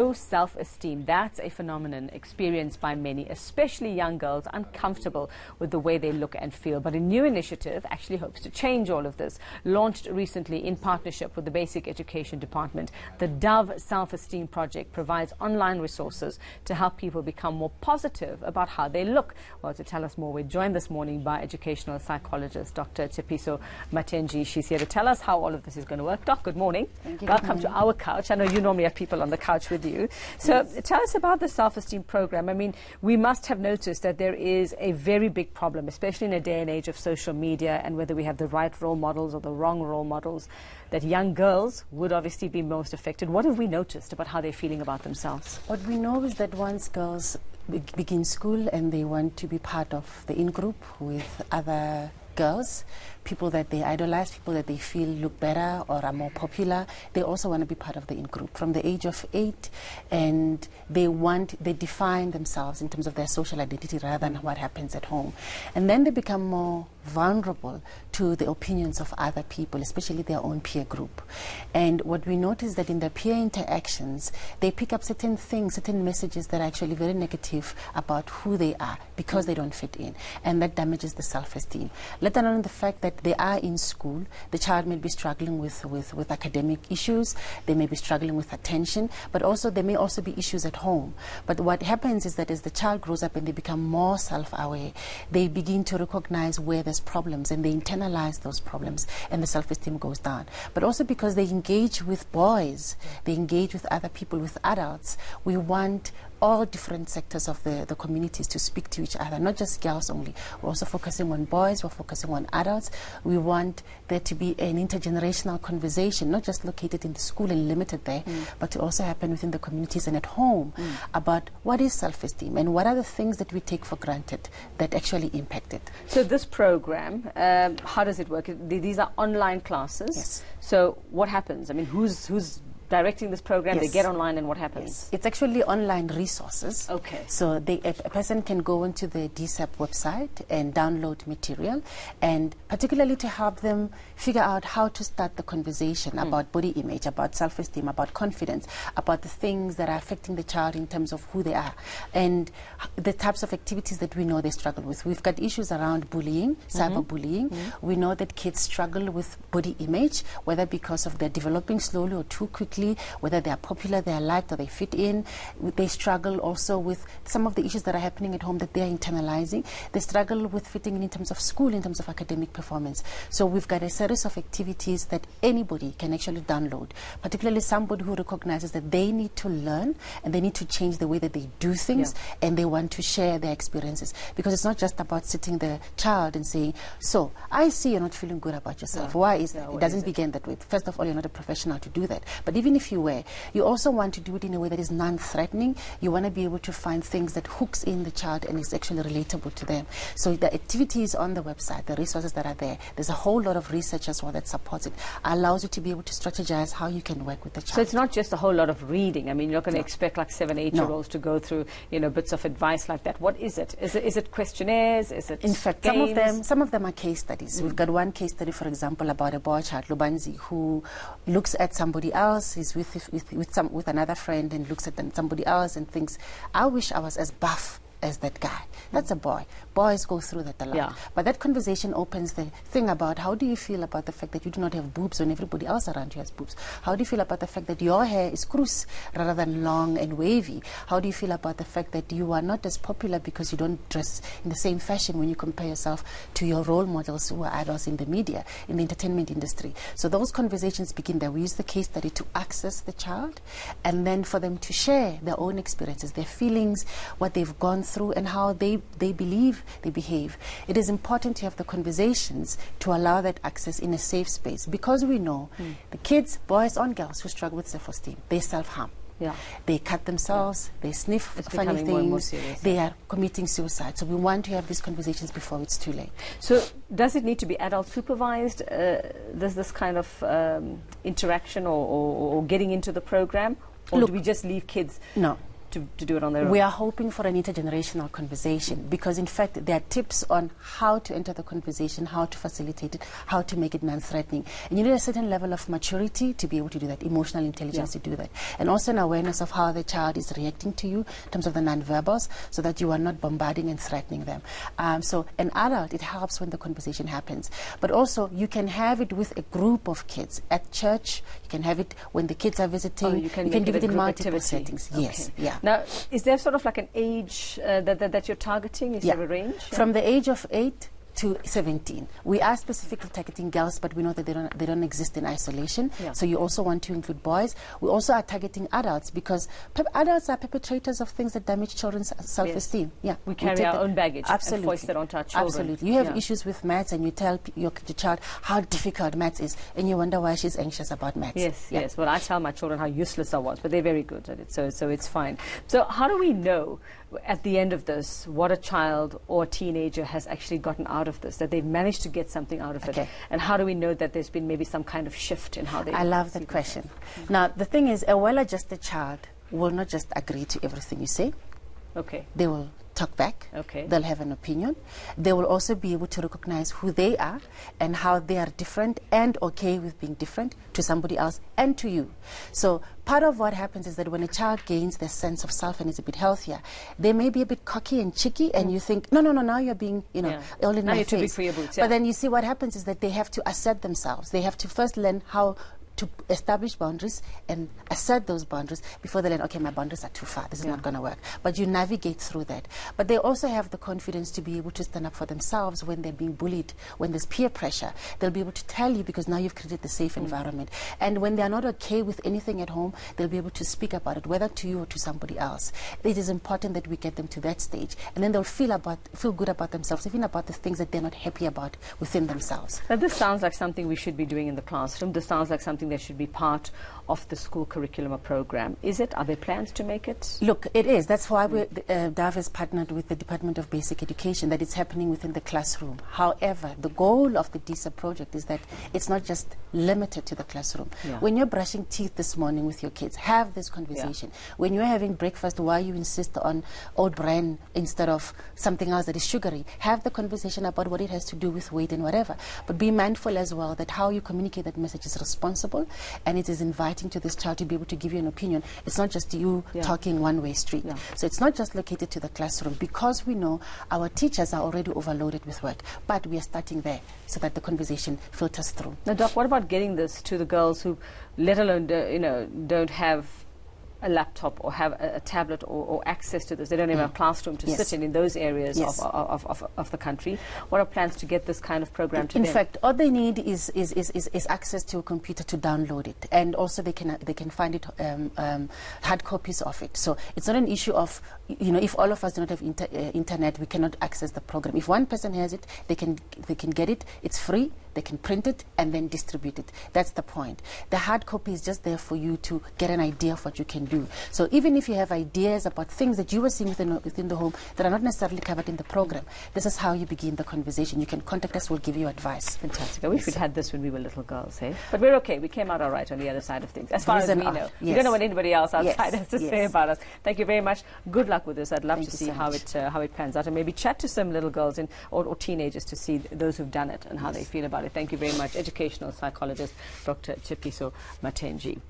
Low self-esteem, that's a phenomenon experienced by many, especially young girls, uncomfortable with the way they look and feel. But a new initiative actually hopes to change all of this. Launched recently in partnership with the Basic Education Department, the Dove Self-Esteem Project provides online resources to help people become more positive about how they look. Well, to tell us more, we're joined this morning by educational psychologist Dr. Tshepiso Matentjie. She's here to tell us how all of this is going to work. Doc, good morning. Thank you. Welcome to our couch. I know you normally have people on the couch with you. So tell us about the self-esteem program. I mean, we must have noticed that there is a very big problem, especially in a day and age of social media and whether we have the right role models or the wrong role models, that young girls would obviously be most affected. What have we noticed about how they're feeling about themselves? What we know is that once girls begin school and they want to be part of the in-group with other girls, people that they idolize, people that they feel look better or are more popular, they also want to be part of the in-group from the age of 8, and they define themselves in terms of their social identity rather than what happens at home. And then they become more vulnerable to the opinions of other people, especially their own peer group. And what we notice that in their peer interactions, they pick up certain things, certain messages that are actually very negative about who they are because they don't fit in. And that damages the self-esteem. Let alone the fact that they are in school, the child may be struggling with academic issues, they may be struggling with attention, but also there may also be issues at home. But what happens is that as the child grows up and they become more self-aware, they begin to recognize where there's problems and they internalize those problems and the self-esteem goes down. But also because they engage with boys, they engage with other people, with adults, we want all different sectors of the communities to speak to each other, not just girls only. We're also focusing on boys, we're focusing on adults. We want there to be an intergenerational conversation, not just located in the school and limited there, but to also happen within the communities and at home about what is self-esteem and what are the things that we take for granted that actually impact it. So this program, how does it work? These are online classes. Yes. So what happens? I mean, who's directing this program? Yes. They get online and what happens? Yes. It's actually online resources. Okay. So a person can go onto the DSEP website and download material, and particularly to help them figure out how to start the conversation about body image, about self-esteem, about confidence, about the things that are affecting the child in terms of who they are, and the types of activities that we know they struggle with. We've got issues around bullying, cyberbullying. We know that kids struggle with body image, whether because of their developing slowly or too quickly, whether they are popular, they are liked, or they fit in. They struggle also with some of the issues that are happening at home that they are internalizing. They struggle with fitting in terms of school, in terms of academic performance. So we've got a series of activities that anybody can actually download, particularly somebody who recognizes that they need to learn and they need to change the way that they do things, and they want to share their experiences. Because it's not just about sitting the child and saying, so I see you're not feeling good about yourself. Why is that? It doesn't begin that way. First of all, you're not a professional to do that. But even if you were, you also want to do it in a way that is non-threatening. You want to be able to find things that hooks in the child and is actually relatable to them. So the activities on the website, the resources that are there, there's a whole lot of research as well that supports it, allows you to be able to strategize how you can work with the child. So it's not just a whole lot of reading. I mean, you're not going to expect like 7, 8-year-olds to go through, bits of advice like that. What is it? Is it questionnaires? Is it in fact games? some of them are case studies. We've got one case study, for example, about a boy child, Lubanzi, who looks at somebody else, is with another friend and looks at somebody else and thinks, I wish I was as buff as that guy. That's a boy. Boys go through that a lot. Yeah. But that conversation opens the thing about how do you feel about the fact that you do not have boobs when everybody else around you has boobs? How do you feel about the fact that your hair is krus rather than long and wavy? How do you feel about the fact that you are not as popular because you don't dress in the same fashion when you compare yourself to your role models who are idols in the media, in the entertainment industry? So those conversations begin there. We use the case study to access the child and then for them to share their own experiences, their feelings, what they've gone through and how they believe they behave. It is important to have the conversations to allow that access in a safe space, because we know the kids, boys and girls who struggle with self-esteem, they self-harm. Yeah. They cut themselves, they sniff It's funny becoming more and more things, serious. they are committing suicide. So we want to have these conversations before it's too late. So does it need to be adult supervised, this kind of interaction or getting into the program? Or Look, do we just leave kids? No. to do it on their own? We are hoping for an intergenerational conversation, because in fact there are tips on how to enter the conversation, how to facilitate it, how to make it non-threatening. And you need a certain level of maturity to be able to do that, emotional intelligence to do that. And also an awareness of how the child is reacting to you in terms of the non-verbals, so that you are not bombarding and threatening them. So an adult, it helps when the conversation happens. But also you can have it with a group of kids. At church, you can have it when the kids are visiting. You can give it in multiple activity. settings. Okay. Yes. Yeah. Now, is there sort of like an age that you're targeting? Is there a range? From the age of 8 to 17. We are specifically targeting girls, but we know that they don't exist in isolation. Yeah. So you also want to include boys. We also are targeting adults, because adults are perpetrators of things that damage children's self-esteem. Yes. We carry our own baggage and foist it onto our children. Absolutely. You have issues with maths, and you tell your child how difficult maths is, and you wonder why she's anxious about maths. Yes. Well, I tell my children how useless I was, but they're very good at it, so it's fine. So how do we know at the end of this what a child or a teenager has actually gotten out of this, that they've managed to get something out of it? And how do we know that there's been maybe some kind of shift in how they... I love that question. Now, the thing is, a well-adjusted child will not just agree to everything you say. Okay. They will talk back. Okay. They'll have an opinion. They will also be able to recognize who they are and how they are different and okay with being different to somebody else and to you. So part of what happens is that when a child gains their sense of self and is a bit healthier, they may be a bit cocky and cheeky, and you think, no, now you're being, all in now my you're face. too big for your boots. But then you see what happens is that they have to assert themselves. They have to first learn how to establish boundaries and assert those boundaries before they learn, okay, my boundaries are too far, this is not going to work. But you navigate through that. But they also have the confidence to be able to stand up for themselves when they're being bullied, when there's peer pressure. They'll be able to tell you, because now you've created the safe environment. And when they're not okay with anything at home, they'll be able to speak about it, whether to you or to somebody else. It is important that we get them to that stage. And then they'll feel good about themselves, even about the things that they're not happy about within themselves. Now, this sounds like something we should be doing in the classroom. This sounds like something that should be part of the school curriculum or program. Is it? Are there plans to make it? Look, it is. That's why Dove has partnered with the Department of Basic Education, that it's happening within the classroom. However, the goal of the DSEP project is that it's not just limited to the classroom. When you're brushing teeth this morning with your kids, have this conversation. When you're having breakfast, why you insist on oat bran instead of something else that is sugary, have the conversation about what it has to do with weight and whatever. But be mindful as well that how you communicate that message is responsible, and it is inviting to this child to be able to give you an opinion. It's not just you talking one-way street. So it's not just located to the classroom, because we know our teachers are already overloaded with work, but we are starting there so that the conversation filters through. Now, Doc, what about getting this to the girls who, let alone, don't have a laptop or have a tablet or access to this? They don't even have a classroom to sit in those areas of the country. What are plans to get this kind of program to them? In fact, all they need is access to a computer to download it, and also they can find it hard copies of it. So it's not an issue of if all of us do not have internet, we cannot access the program. If one person has it, they can get it. It's free. They can print it and then distribute it. That's the point. The hard copy is just there for you to get an idea of what you can do. So even if you have ideas about things that you were seeing within the home that are not necessarily covered in the program, this is how you begin the conversation. You can contact us, we'll give you advice. Fantastic. I wish we'd had this when we were little girls, hey? But we're okay. We came out all right on the other side of things, as far as we know. We don't know what anybody else outside has to say about us. Thank you very much. Good luck with this. I'd love to see how it pans out, and maybe chat to some little girls or teenagers to see those who've done it and how they feel about it. Thank you very much. Educational psychologist, Dr. Tshepiso Matentjie.